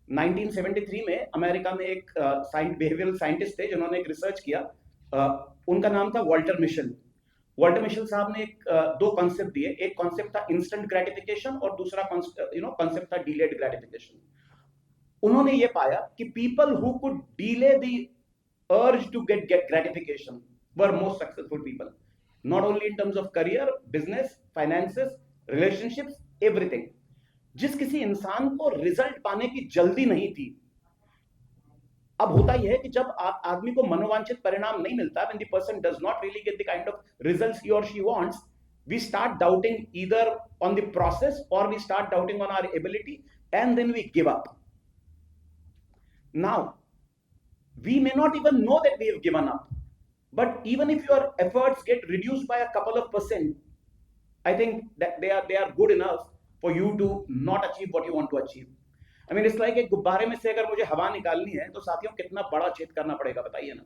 1973 में अमेरिका में एक बिहेवियरल साइंटिस्ट थे जिन्होंने एक रिसर्च किया। उनका नाम था वॉल्टर मिशेल। वॉल्टर मिशेल साहब ने दो कॉन्सेप्ट दिए। एक कॉन्सेप्ट था इंस्टेंट ग्रेटिफिकेशन और दूसरा कॉन्सेप्ट था डिलेड ग्रेटिफिकेशन। उन्होंने ये पाया कि people who could delay the urge to get gratification were most successful people, not only in terms of career, business, finances, relationships, everything. जिस किसी इंसान को रिजल्ट पाने की जल्दी नहीं थी, अब होता यह है कि जब आदमी को मनोवांछित परिणाम नहीं मिलता, when the person does not really get the kind of results he or she wants, we start doubting either on the process or we start doubting on our ability, and then we give up. Now we may not even know that we have given up, but even if your efforts get reduced by a couple of percent, I think that they are good enough for you to not achieve what you want to achieve. I mean, it's like एक गुब्बारे में से अगर मुझे हवा निकालनी है तो साथियों कितना बड़ा छेद करना पड़ेगा बताइए ना।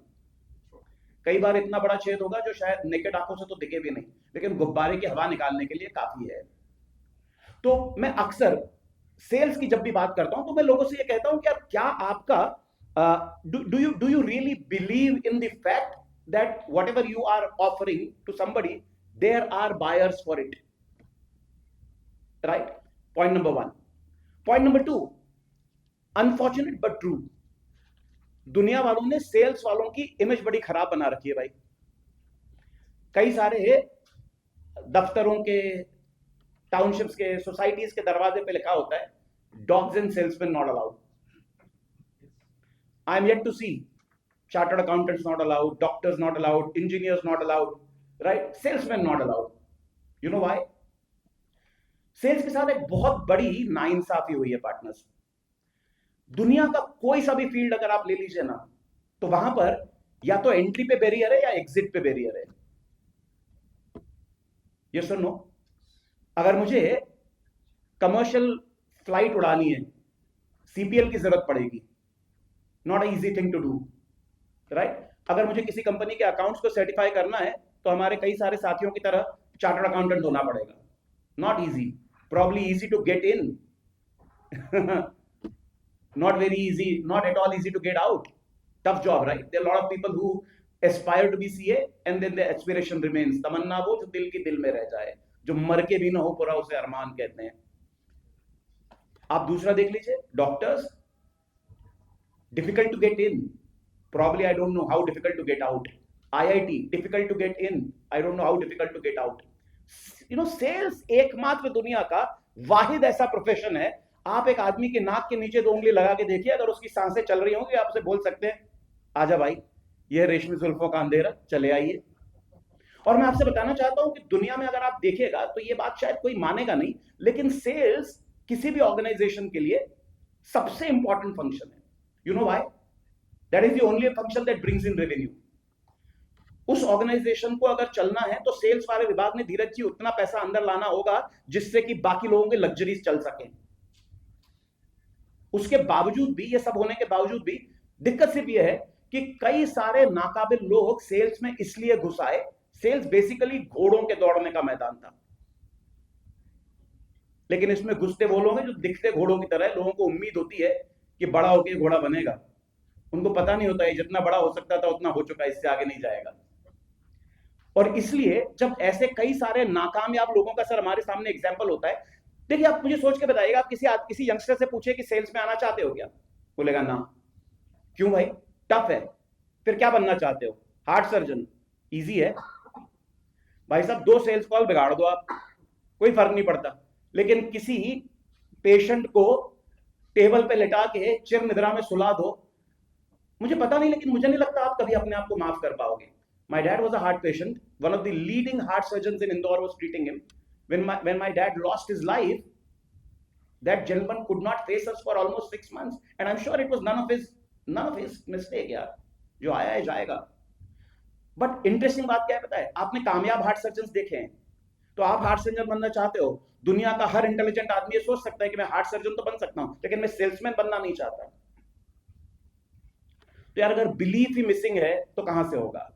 कई बार इतना बड़ा छेद होगा जो शायद नेकेड आंखों से तो दिखे भी नहीं, लेकिन गुब्बारे की हवा निकालने के लिए काफी है। तो मैं अक्सर सेल्स की जब भी बात करता हूं तो मैं लोगों से ये कहता हूं कि यार क्या आपका do you really believe in the fact that whatever you are offering to somebody there are buyers for it, right? Point number 1। Point number 2, unfortunate but true, दुनिया वालों ने सेल्स वालों की इमेज बड़ी खराब बना रखी है भाई। कई सारे दफ्तरों के, टाउनशिप्स के, सोसाइटीज के दरवाजे पे लिखा होता है dogs and salesman not allowed. I am yet to see chartered accountants not allowed, doctors not allowed, engineers not allowed, right? Salesman not allowed. You know why? Sales के साथ एक बहुत बड़ी नाइंसाफी हुई है पार्टनर्स। दुनिया का कोई सा भी फील्ड अगर आप ले लीजिए ना, तो वहां पर या तो एंट्री पे बैरियर है या एग्जिट पे बैरियर है। यस और नो? अगर मुझे कमर्शियल फ्लाइट उड़ानी है, सीपीएल की जरूरत पड़ेगी, not easy thing to do, right? अगर मुझे किसी कंपनी के अकाउंट्स को सर्टिफाई करना है तो हमारे कई सारे साथियों की तरह चार्टर्ड अकाउंटेंट होना पड़ेगा। Not easy, probably easy to get in not very easy, not at all easy to get out. Tough job, right? There are a lot of people who aspire to be CA and then the aspiration remains, तमन्ना वो जो दिल की दिल में रह जाए, जो मर के भी ना हो पूरा, उसे अरमान कहते हैं। आप दूसरा देख लीजिए, doctors, difficult to get in, probably I don't know how difficult to get out. IIT, difficult to get in, I don't know how difficult to get out. You know, sales एकमात्र दुनिया का वाहिद ऐसा प्रोफेशन है, आप एक आदमी के नाक के नीचे 2 उंगली लगा के देखिए, अगर उसकी सांसें चल रही होंगी आपसे बोल सकते हैं आजा भाई, ये रेशमी जुल्फों का अंधेरा, चले आइए। और मैं आपसे बताना चाहता हूं कि दुनिया में अगर आप देखिएगा तो ये बात शायद कोई मानेगा नहीं, लेकिन सेल्स किसी भी ऑर्गेनाइजेशन के लिए सबसे इंपॉर्टेंट फंक्शन है। You know why? That is the only function that brings in revenue. उस ऑर्गेनाइजेशन को अगर चलना है तो सेल्स वाले विभाग ने, धीरज जी, उतना पैसा अंदर लाना होगा जिससे कि बाकी लोगों के लग्जरीज चल सके। उसके बावजूद भी, ये सब होने के बावजूद भी, दिक्कत सिर्फ ये है कि कई सारे नाकाबिल लोग सेल्स में इसलिए घुस आए। सेल्स बेसिकली घोड़ों के दौड़ने का मैदान था, लेकिन इसमें घुसते वो लोग हैं जो दिखते घोड़ों की तरह है। लोगों को उम्मीद होती है कि बड़ा होकर घोड़ा बनेगा, उनको पता नहीं होता है जितना बड़ा हो सकता था उतना हो चुका है, इससे आगे नहीं जाएगा। और इसलिए जब ऐसे कई सारे नाकामयाब लोगों का सर हमारे सामने एग्जाम्पल होता है, देखिए आप मुझे सोच के बताइएगा, आप किसी यंगस्टर से पूछे कि सेल्स में आना चाहते हो क्या, बोलेगा ना। क्यों भाई? टफ है। फिर क्या बनना चाहते हो? Heart surgeon. इजी है भाई साहब, 2 सेल्स कॉल बिगाड़ दो आप, कोई फर्क नहीं पड़ता। लेकिन किसी पेशेंट को टेबल पे लेटा के चिर निद्रा में सुला दो, मुझे पता नहीं, लेकिन मुझे नहीं लगता आप कभी अपने आप को माफ कर पाओगे। My dad was a heart patient. One of the leading heart surgeons in Indore was treating him. When my dad lost his life, that gentleman could not face us for almost 6 months, and I'm sure it was none of his mistake यार, जो आया है जाएगा। But interesting बात क्या है पता है? आपने कामयाब हार्ट सर्जन देखे हैं, तो आप हार्ट सर्जन बनना चाहते हो। दुनिया का हर इंटेलिजेंट आदमी ये सोच सकता है कि मैं हार्ट सर्जन तो बन सकता हूं, लेकिन मैं सेल्समैन बनना नहीं चाहता। तो यार अगर बिलीफ ही मिसिंग है तो कहां से होगा?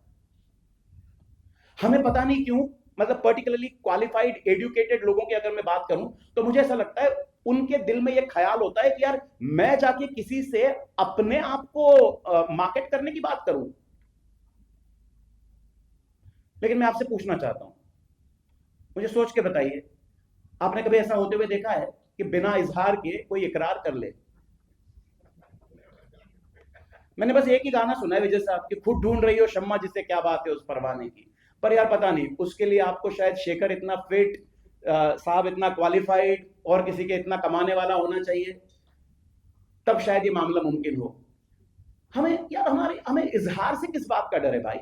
हमें पता नहीं क्यों, मतलब पर्टिकुलरली क्वालिफाइड एजुकेटेड लोगों की अगर मैं बात करूं तो मुझे ऐसा लगता है उनके दिल में यह ख्याल होता है कि यार मैं जाके किसी से अपने आप को मार्केट करने की बात करूं। लेकिन मैं आपसे पूछना चाहता हूं, मुझे सोच के बताइए, आपने कभी ऐसा होते हुए देखा है कि बिना इजहार के कोई इकरार कर ले? मैंने बस एक ही गाना सुना है विजय साहब की, खुद ढूंढ रही हो शम्मा जिसे क्या बात है उस परवाने की। पर यार पता नहीं, उसके लिए आपको शायद शेखर इतना फिट, साहब इतना क्वालिफाइड और किसी के इतना कमाने वाला होना चाहिए, तब शायद ये मामला मुमकिन हो। हमें यार हमें इजहार से किस बात का डर है भाई?